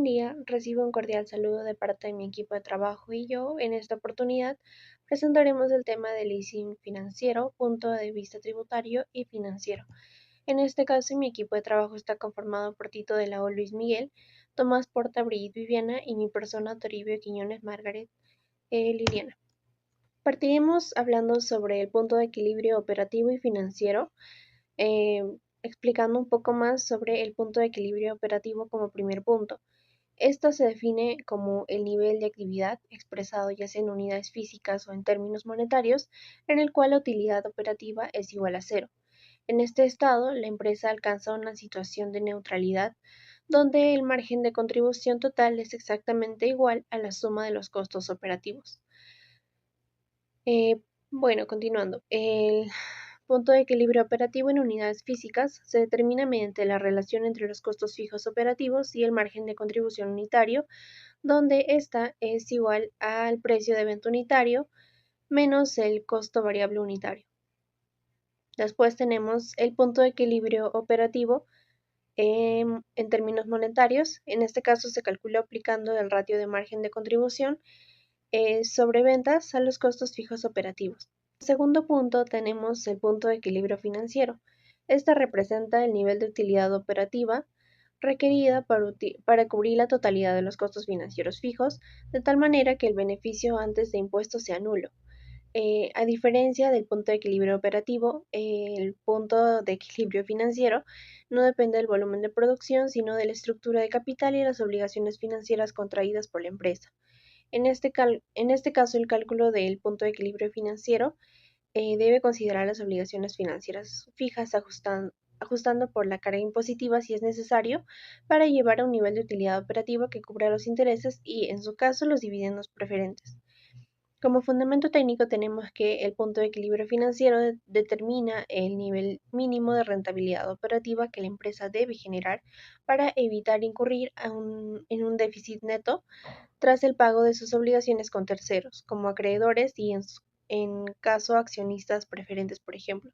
Buen día, recibo un cordial saludo de parte de mi equipo de trabajo y yo, en esta oportunidad, presentaremos el tema del leasing financiero, punto de vista tributario y financiero. En este caso, mi equipo de trabajo está conformado por Tito de la O, Luis Miguel, Tomás Porta, Brigitte Viviana y mi persona Toribio Quiñones Margaret Liliana. Partiremos hablando sobre el punto de equilibrio operativo y financiero, eh, explicando un poco más sobre el punto de equilibrio operativo como primer punto. Esto se define como el nivel de actividad, expresado ya sea en unidades físicas o en términos monetarios, en el cual la utilidad operativa es igual a cero. En este estado, la empresa alcanza una situación de neutralidad, donde el margen de contribución total es exactamente igual a la suma de los costos operativos. Eh, Continuando. El punto de equilibrio operativo en unidades físicas se determina mediante la relación entre los costos fijos operativos y el margen de contribución unitario, donde ésta es igual al precio de venta unitario menos el costo variable unitario. Después tenemos el punto de equilibrio operativo en términos monetarios. En este caso se calcula aplicando el ratio de margen de contribución sobre ventas a los costos fijos operativos. Segundo punto tenemos el punto de equilibrio financiero. Este representa el nivel de utilidad operativa requerida para cubrir la totalidad de los costos financieros fijos, de tal manera que el beneficio antes de impuestos sea nulo. A diferencia del punto de equilibrio operativo, el punto de equilibrio financiero no depende del volumen de producción, sino de la estructura de capital y las obligaciones financieras contraídas por la empresa. En este caso, el cálculo del punto de equilibrio financiero debe considerar las obligaciones financieras fijas ajustando por la carga impositiva si es necesario para llevar a un nivel de utilidad operativa que cubra los intereses y, en su caso, los dividendos preferentes. Como fundamento técnico tenemos que el punto de equilibrio financiero determina el nivel mínimo de rentabilidad operativa que la empresa debe generar para evitar incurrir en un déficit neto tras el pago de sus obligaciones con terceros, como acreedores y en caso accionistas preferentes, por ejemplo.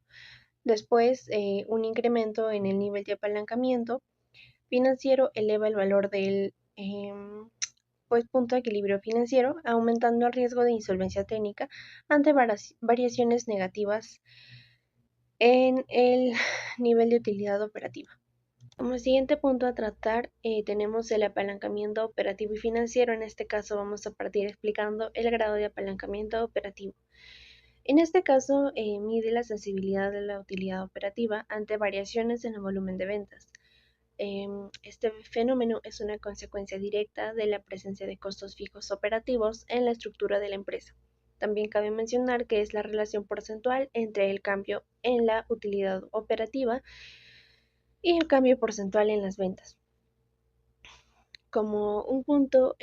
Después, un incremento en el nivel de apalancamiento financiero eleva el valor del punto de equilibrio financiero, aumentando el riesgo de insolvencia técnica ante variaciones negativas en el nivel de utilidad operativa. Como siguiente punto a tratar, tenemos el apalancamiento operativo y financiero. En este caso vamos a partir explicando el grado de apalancamiento operativo. En este caso, mide la sensibilidad de la utilidad operativa ante variaciones en el volumen de ventas. Este fenómeno es una consecuencia directa de la presencia de costos fijos operativos en la estructura de la empresa. También cabe mencionar que es la relación porcentual entre el cambio en la utilidad operativa y el cambio porcentual en las ventas. Como un punto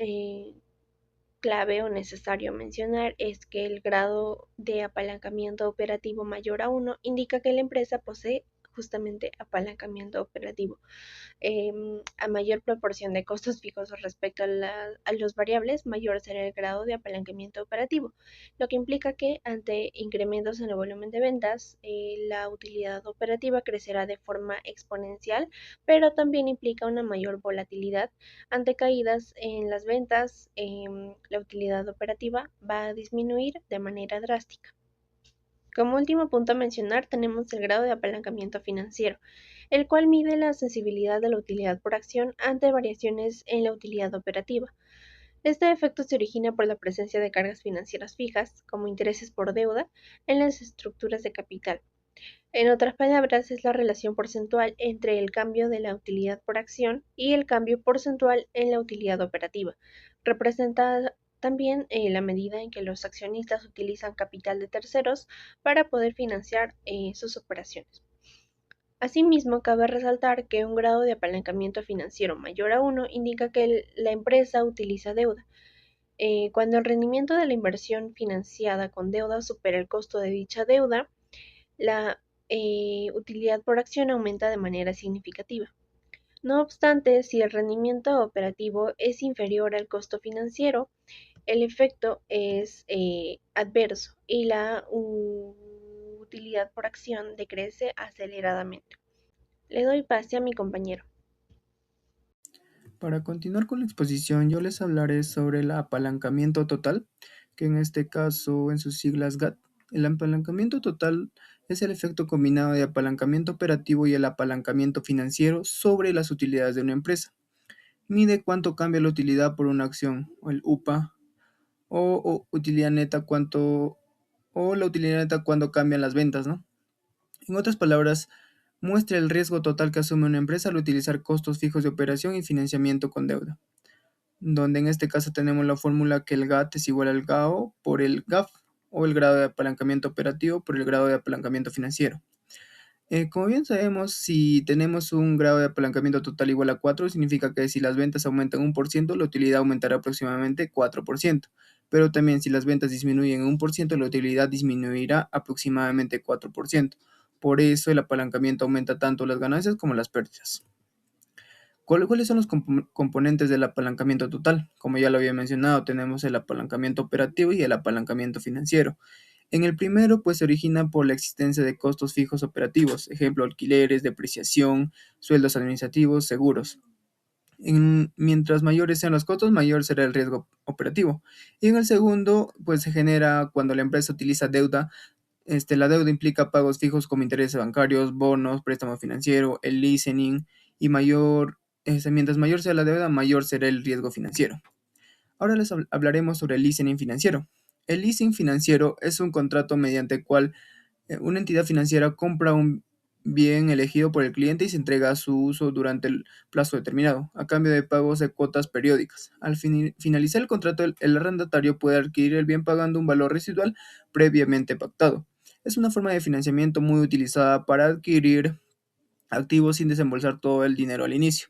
clave o necesario mencionar es que el grado de apalancamiento operativo mayor a 1 indica que la empresa posee justamente apalancamiento operativo. A mayor proporción de costos fijos respecto a los variables, mayor será el grado de apalancamiento operativo, lo que implica que ante incrementos en el volumen de ventas, la utilidad operativa crecerá de forma exponencial, pero también implica una mayor volatilidad. Ante caídas en las ventas, la utilidad operativa va a disminuir de manera drástica. Como último punto a mencionar tenemos el grado de apalancamiento financiero, el cual mide la sensibilidad de la utilidad por acción ante variaciones en la utilidad operativa. Este efecto se origina por la presencia de cargas financieras fijas, como intereses por deuda, en las estructuras de capital. En otras palabras, es la relación porcentual entre el cambio de la utilidad por acción y el cambio porcentual en la utilidad operativa. Representa también la medida en que los accionistas utilizan capital de terceros para poder financiar sus operaciones. Asimismo, cabe resaltar que un grado de apalancamiento financiero mayor a 1 indica que la empresa utiliza deuda. Cuando el rendimiento de la inversión financiada con deuda supera el costo de dicha deuda, la utilidad por acción aumenta de manera significativa. No obstante, si el rendimiento operativo es inferior al costo financiero, el efecto es adverso y la utilidad por acción decrece aceleradamente. Le doy pase a mi compañero. Para continuar con la exposición, yo les hablaré sobre el apalancamiento total, que en este caso, en sus siglas GAT. El apalancamiento total es el efecto combinado de apalancamiento operativo y el apalancamiento financiero sobre las utilidades de una empresa. Mide cuánto cambia la utilidad por una acción, o el UPA, o utilidad neta o la utilidad neta cuando cambian las ventas, ¿no? En otras palabras, muestra el riesgo total que asume una empresa al utilizar costos fijos de operación y financiamiento con deuda, donde en este caso tenemos la fórmula que el GAT es igual al GAO por el GAF, o el grado de apalancamiento operativo por el grado de apalancamiento financiero. Como bien sabemos, si tenemos un grado de apalancamiento total igual a 4, significa que si las ventas aumentan 1%, la utilidad aumentará aproximadamente 4%. Pero también si las ventas disminuyen en 1%, la utilidad disminuirá aproximadamente 4%. Por eso el apalancamiento aumenta tanto las ganancias como las pérdidas. ¿Cuáles son los componentes del apalancamiento total? Como ya lo había mencionado, tenemos el apalancamiento operativo y el apalancamiento financiero. En el primero, pues se origina por la existencia de costos fijos operativos, ejemplo, alquileres, depreciación, sueldos administrativos, seguros. Mientras mayores sean los costos, mayor será el riesgo operativo. Y en el segundo, pues se genera cuando la empresa utiliza deuda. La deuda implica pagos fijos como intereses bancarios, bonos, préstamo financiero, el leasing y mientras mayor sea la deuda, mayor será el riesgo financiero. Ahora les hablaremos sobre el leasing financiero. El leasing financiero es un contrato mediante el cual una entidad financiera compra un bien elegido por el cliente y se entrega a su uso durante el plazo determinado, a cambio de pagos de cuotas periódicas. Al finalizar el contrato, el arrendatario puede adquirir el bien pagando un valor residual previamente pactado. Es una forma de financiamiento muy utilizada para adquirir activos sin desembolsar todo el dinero al inicio.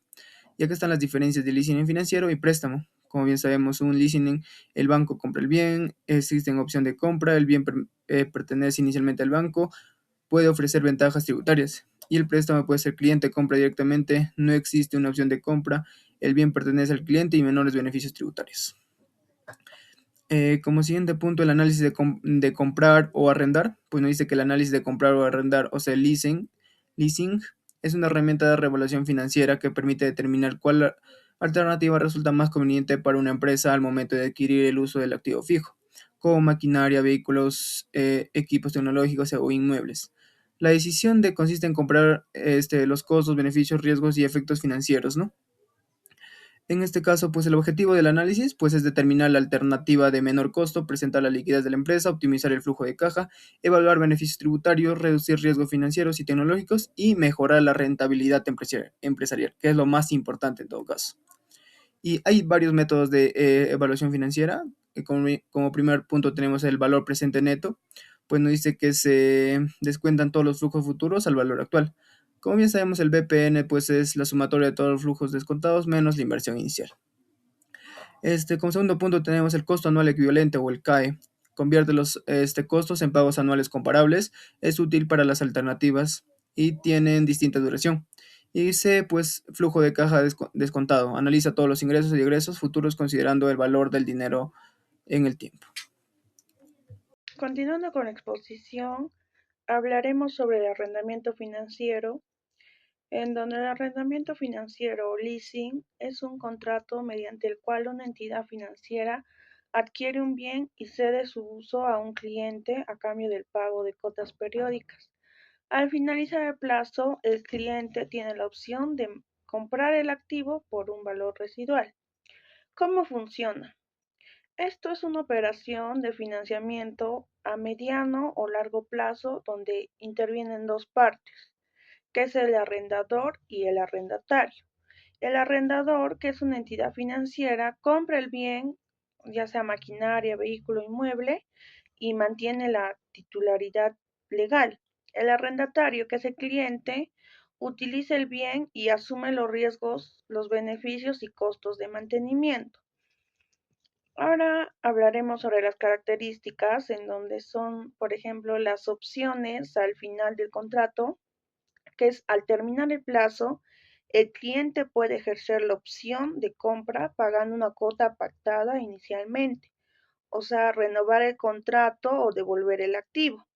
Y acá están las diferencias de leasing financiero y préstamo. Como bien sabemos, un leasing, el banco compra el bien, existe opción de compra, el bien pertenece inicialmente al banco, puede ofrecer ventajas tributarias. Y el préstamo puede ser cliente, compra directamente, no existe una opción de compra, el bien pertenece al cliente y menores beneficios tributarios. Como siguiente punto, el análisis de comprar o arrendar, pues nos dice que el análisis de comprar o arrendar, o sea, leasing es una herramienta de revaluación financiera que permite determinar cuál alternativa resulta más conveniente para una empresa al momento de adquirir el uso del activo fijo, como maquinaria, vehículos, equipos tecnológicos o inmuebles. La decisión consiste en comprar los costos, beneficios, riesgos y efectos financieros, ¿no? En este caso, pues el objetivo del análisis pues, es determinar la alternativa de menor costo, presentar la liquidez de la empresa, optimizar el flujo de caja, evaluar beneficios tributarios, reducir riesgos financieros y tecnológicos y mejorar la rentabilidad empresarial, que es lo más importante en todo caso. Y hay varios métodos de evaluación financiera. Como primer punto tenemos el valor presente neto, pues nos dice que se descuentan todos los flujos futuros al valor actual. Como bien sabemos, el BPN pues es la sumatoria de todos los flujos descontados menos la inversión inicial. Como segundo punto tenemos el costo anual equivalente o el CAE. Convierte los costos en pagos anuales comparables. Es útil para las alternativas y tienen distinta duración. Y dice, pues, flujo de caja descontado. Analiza todos los ingresos y egresos futuros considerando el valor del dinero en el tiempo. Continuando con la exposición, hablaremos sobre el arrendamiento financiero, en donde el arrendamiento financiero o leasing es un contrato mediante el cual una entidad financiera adquiere un bien y cede su uso a un cliente a cambio del pago de cuotas periódicas. Al finalizar el plazo, el cliente tiene la opción de comprar el activo por un valor residual. ¿Cómo funciona? Esto es una operación de financiamiento a mediano o largo plazo donde intervienen dos partes, que es el arrendador y el arrendatario. El arrendador, que es una entidad financiera, compra el bien, ya sea maquinaria, vehículo, inmueble, y mantiene la titularidad legal. El arrendatario, que es el cliente, utiliza el bien y asume los riesgos, los beneficios y costos de mantenimiento. Ahora hablaremos sobre las características en donde son, por ejemplo, las opciones al final del contrato, que es al terminar el plazo, el cliente puede ejercer la opción de compra pagando una cuota pactada inicialmente, o sea, renovar el contrato o devolver el activo.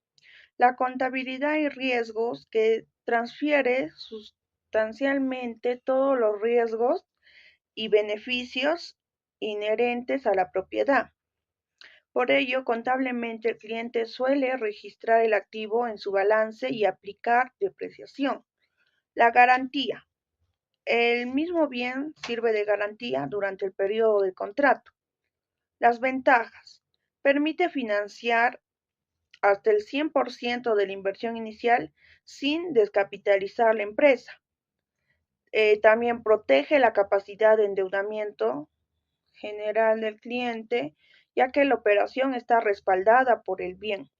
La contabilidad y riesgos que transfiere sustancialmente todos los riesgos y beneficios inherentes a la propiedad. Por ello, contablemente el cliente suele registrar el activo en su balance y aplicar depreciación. La garantía. El mismo bien sirve de garantía durante el periodo de contrato. Las ventajas. Permite financiar hasta el 100% de la inversión inicial sin descapitalizar la empresa. También protege la capacidad de endeudamiento general del cliente, ya que la operación está respaldada por el bien.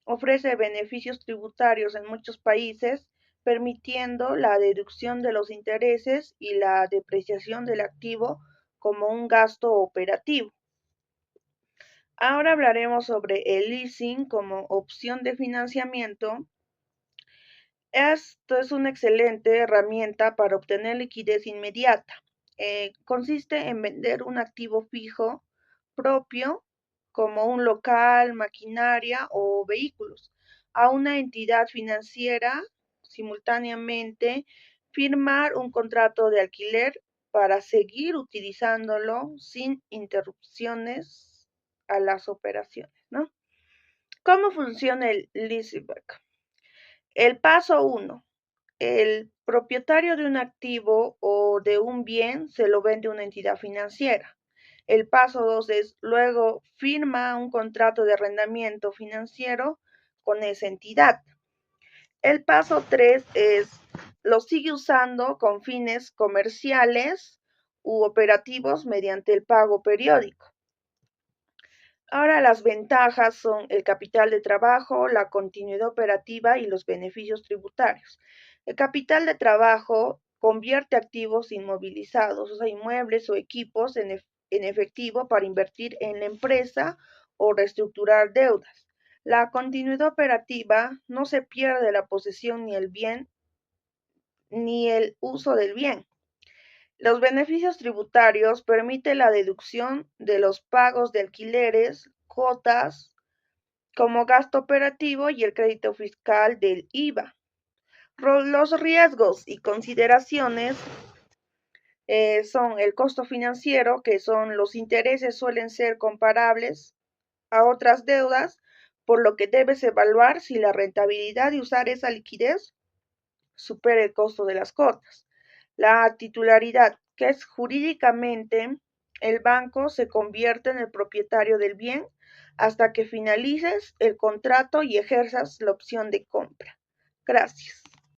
Ofrece beneficios tributarios en muchos países, permitiendo la deducción de los intereses y la depreciación del activo como un gasto operativo. Ahora hablaremos sobre el leasing como opción de financiamiento. Esto es una excelente herramienta para obtener liquidez inmediata. Consiste en vender un activo fijo propio, como un local, maquinaria o vehículos, a una entidad financiera, simultáneamente firmar un contrato de alquiler para seguir utilizándolo sin interrupciones a las operaciones, ¿no? ¿Cómo funciona el leaseback? El paso 1. El propietario de un activo o de un bien se lo vende a una entidad financiera. El paso 2 es luego firma un contrato de arrendamiento financiero con esa entidad. El paso 3 es lo sigue usando con fines comerciales u operativos mediante el pago periódico. Ahora las ventajas son el capital de trabajo, la continuidad operativa y los beneficios tributarios. El capital de trabajo convierte activos inmovilizados, o sea, inmuebles o equipos en efectivo para invertir en la empresa o reestructurar deudas. La continuidad operativa no se pierde la posesión ni el bien ni el uso del bien. Los beneficios tributarios permiten la deducción de los pagos de alquileres, cuotas como gasto operativo y el crédito fiscal del IVA. Los riesgos y consideraciones son el costo financiero, que son los intereses suelen ser comparables a otras deudas, por lo que debes evaluar si la rentabilidad de usar esa liquidez supera el costo de las cuotas. La titularidad, que es jurídicamente el banco se convierte en el propietario del bien hasta que finalices el contrato y ejerzas la opción de compra. Gracias.